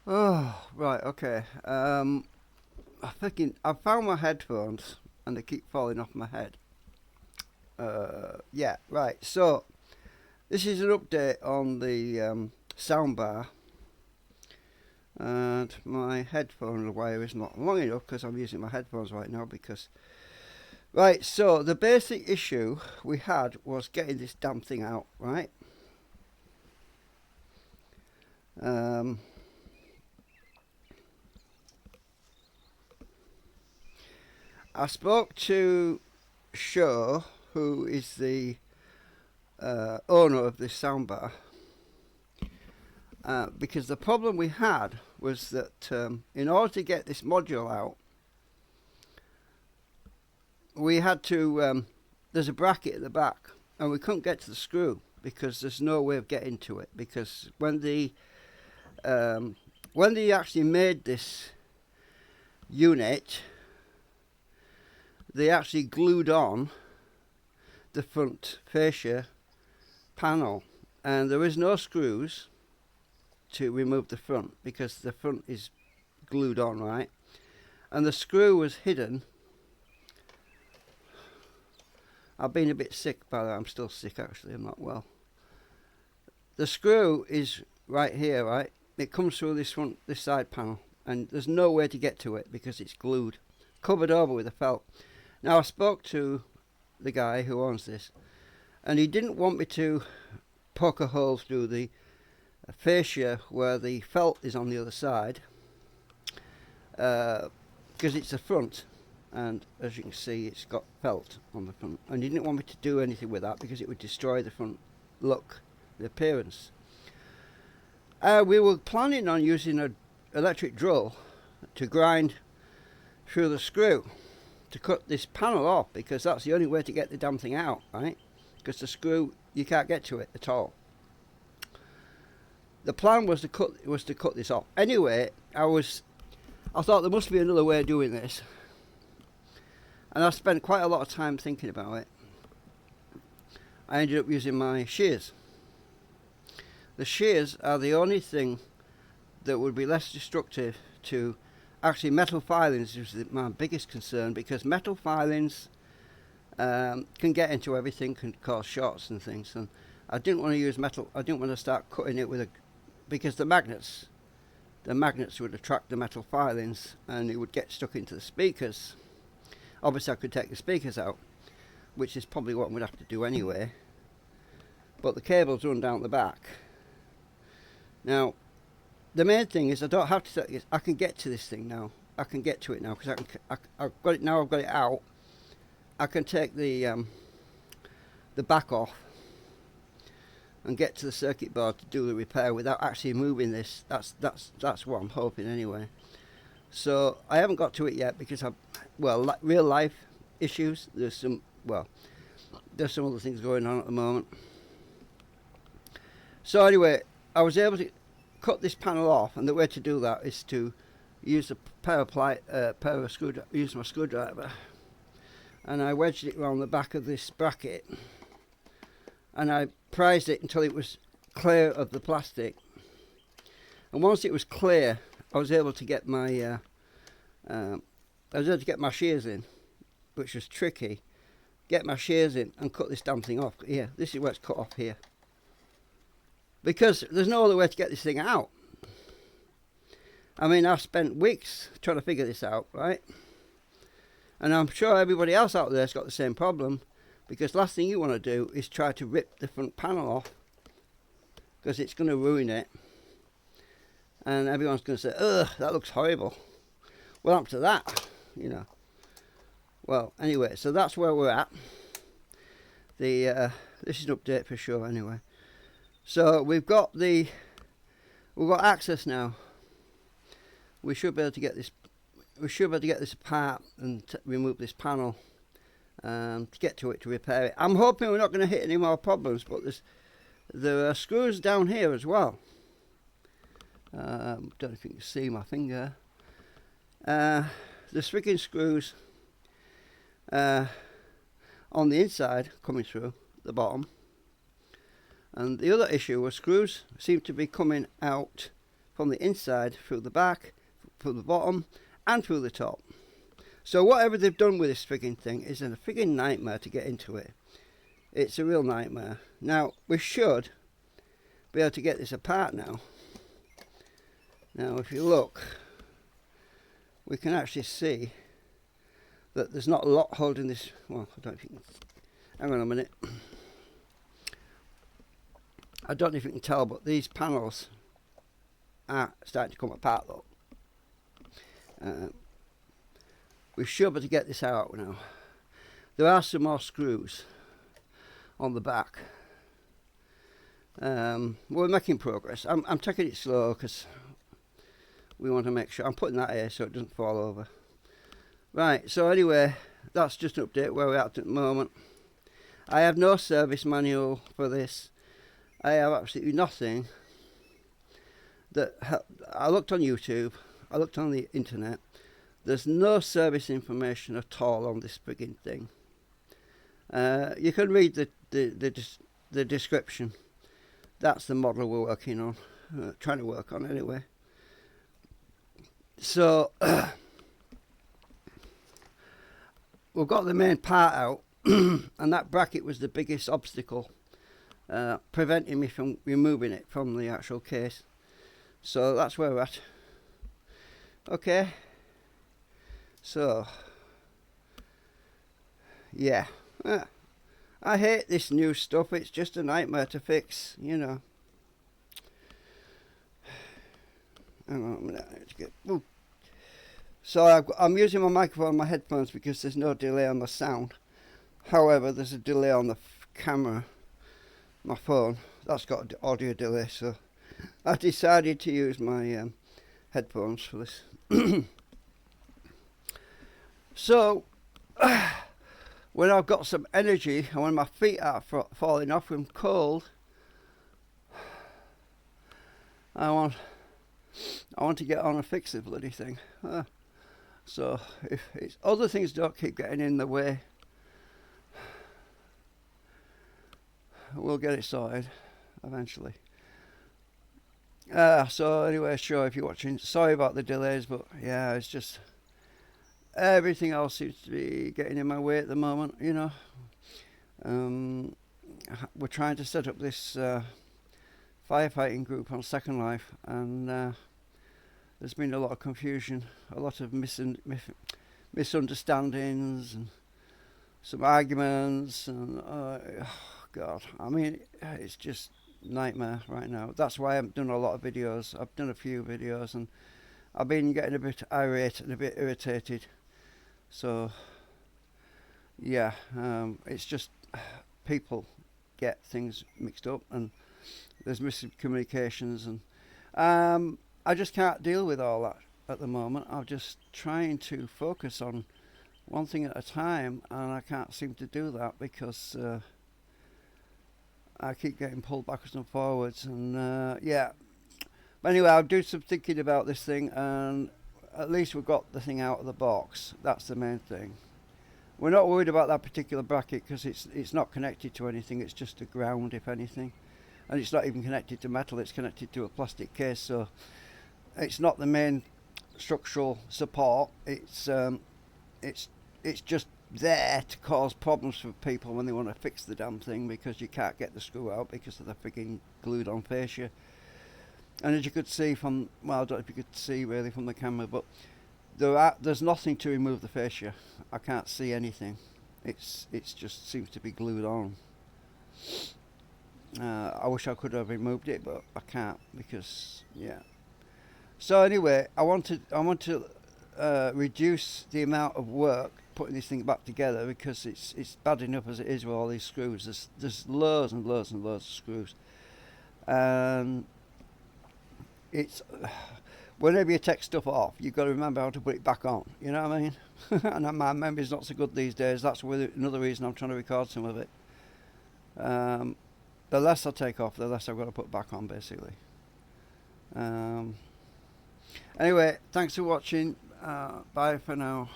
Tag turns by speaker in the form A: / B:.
A: Oh, right, okay. I'm thinking I found my headphones and they keep falling off my head. Yeah, right. So this is an update on the soundbar, and my headphone wire is not long enough because I'm using my headphones right now. Because right, so the basic issue we had was getting this damn thing out. Right. Um, I spoke to Shaw, who is the owner of this soundbar, because the problem we had was that in order to get this module out, we had to. There's a bracket at the back, and we couldn't get to the screw because there's no way of getting to it. Because when they actually made this unit, they actually glued on the front fascia panel, and there is no screws to remove the front because the front is glued on, right? And the screw was hidden. I've been a bit sick, by the way. I'm still sick actually, I'm not well. The screw is right here, right? It comes through this side panel, and there's no way to get to it because it's glued, covered over with a felt. Now I spoke to the guy who owns this, and he didn't want me to poke a hole through the fascia where the felt is on the other side, because it's the front, and as you can see it's got felt on the front, and he didn't want me to do anything with that because it would destroy the front look, the appearance. We were planning on using an electric drill to grind through the screw to cut this panel off, because that's the only way to get the damn thing out, right? Because the screw, you can't get to it at all. The plan was to cut this off. Anyway, I thought there must be another way of doing this, and I spent quite a lot of time thinking about it. I ended up using my shears. The shears are the only thing that would be less destructive to actually metal filings. Is my biggest concern, because metal filings can get into everything, can cause shorts and things, and I didn't want to use metal. I didn't want to start cutting it with because the magnets would attract the metal filings and it would get stuck into the speakers. Obviously I could take the speakers out, which is probably what I'm going to have to do anyway, but the cables run down the back. Now the main thing is I don't have to. I can get to this thing now. I can get to it now because I've got it now. I've got it out. I can take the back off and get to the circuit board to do the repair without actually moving this. That's what I'm hoping anyway. So I haven't got to it yet because real life issues. There's some other things going on at the moment. So anyway, I was able to cut this panel off, and the way to do that is to use use my screwdriver, and I wedged it around the back of this bracket, and I prised it until it was clear of the plastic. And once it was clear, I was able to get my shears in, which was tricky. Get my shears in and cut this damn thing off. Yeah, this is where it's cut off here, because there's no other way to get this thing out. I mean, I've spent weeks trying to figure this out, right? And I'm sure everybody else out there's got the same problem, because last thing you want to do is try to rip the front panel off, because it's going to ruin it. And everyone's going to say, ugh, that looks horrible. Well, up to that, you know. Well, anyway, so that's where we're at. This is an update for sure anyway. So we've got access now. We should be able to get this. We should be able to get this apart and remove this panel to get to it, to repair it. I'm hoping we're not going to hit any more problems, but there are screws down here as well. Don't know if you can see my finger. There's freaking screws on the inside coming through the bottom. And the other issue was screws seem to be coming out from the inside, through the back, through the bottom, and through the top. So whatever they've done with this frigging thing is a frigging nightmare to get into it. It's a real nightmare. Now, we should be able to get this apart now. Now, if you look, we can actually see that there's not a lot holding this. Well, I don't know if you can. Hang on a minute. I don't know if you can tell, but these panels are starting to come apart though. We should be able to get this out now. There are some more screws on the back. We're making progress. I'm taking it slow because we want to make sure. I'm putting that here so it doesn't fall over. Right, so anyway, that's just an update where we're at the moment. I have no service manual for this. I have absolutely nothing. I looked on YouTube, I looked on the internet. There's no service information at all on this frigging thing. You can read the description. That's the model we're working on, trying to work on anyway. So we've got the main part out, and that bracket was the biggest obstacle, preventing me from removing it from the actual case. So that's where we're at. Okay. So, yeah. I hate this new stuff. It's just a nightmare to fix, you know. Hang on a minute. So I'm using my microphone on my headphones because there's no delay on the sound. However, there's a delay on the camera, my phone. That's got an audio delay, so I decided to use my headphones for this. So, when I've got some energy and when my feet are falling off from cold, I want to get on and fix the bloody thing. So if it's other things don't keep getting in the way, we'll get it sorted eventually. So anyway, sure, if you're watching, sorry about the delays, but yeah, it's just everything else seems to be getting in my way at the moment, you know. We're trying to set up this firefighting group on Second Life, and there's been a lot of confusion, a lot of misunderstandings, and some arguments, and oh God, I mean, it's just nightmare right now. That's why I haven't done a lot of videos. I've done a few videos, and I've been getting a bit irate and a bit irritated. So yeah, it's just people get things mixed up, and there's miscommunications, and I just can't deal with all that at the moment. I'm just trying to focus on one thing at a time, and I can't seem to do that because I keep getting pulled backwards and forwards, and yeah. But anyway, I'll do some thinking about this thing, and at least we've got the thing out of the box. That's the main thing. We're not worried about that particular bracket because it's not connected to anything. It's just a ground, if anything, and it's not even connected to metal. It's connected to a plastic case, so it's not the main structural support. It's just there to cause problems for people when they want to fix the damn thing, because you can't get the screw out because of the freaking glued on fascia. And as you could see from, well, I don't know if you could see really from the camera, but there's nothing to remove the fascia. I can't see anything. It's just seems to be glued on. I wish I could have removed it, but I can't because, yeah. So anyway, I want to reduce the amount of work putting this thing back together, because it's bad enough as it is with all these screws. There's loads and loads and loads of screws, and it's whenever you take stuff off, you've got to remember how to put it back on. You know what I mean? And my memory's not so good these days. That's another reason I'm trying to record some of it. The less I take off, the less I've got to put back on, basically. Anyway, thanks for watching. Bye for now.